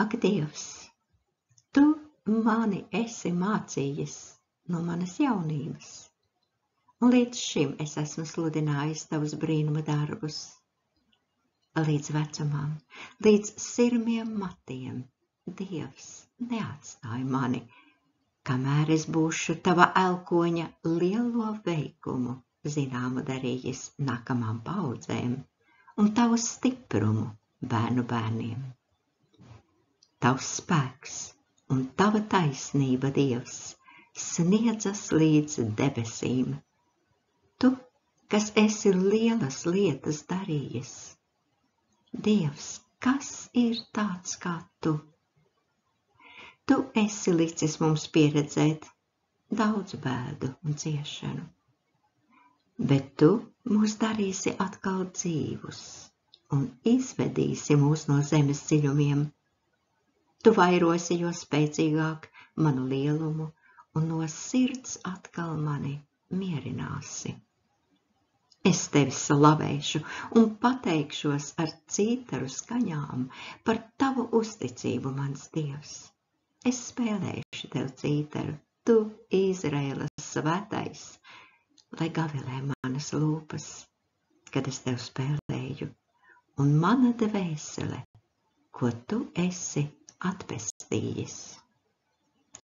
Ak, Dievs, tu mani esi mācījis no manas jaunības, un līdz šim es esmu sludinājis tavus brīnuma darbus. Līdz vecumam, līdz sirmiem matiem, Dievs neatstāj mani, kamēr es būšu tava elkoņa lielo veikumu zināmu darījis nākamām paudzēm un tavu stiprumu bērnu bērniem. Tavs spēks un tava taisnība, Dievs, sniedzas līdz debesīm. Tu, kas esi lielas lietas darījis. Dievs, kas ir tāds kā tu? Tu esi licis mums pieredzēt daudz bēdu un ciešanu, bet tu mūs darīsi atkal dzīvus un izvedīsi mūs no zemes dziļumiem. Tu vairosi jo spēcīgāk manu lielumu un no sirds atkal mani mierināsi. Es tevi slavēšu un pateikšos ar cītaru skaņām par tavu uzticību, mans Dievs. Es spēlēšu tev cītaru, tu Izraēlas svētais, lai gavilē manas lūpas, kad es tev spēlēju, un mana dvēsele, ko tu esi atpestījis.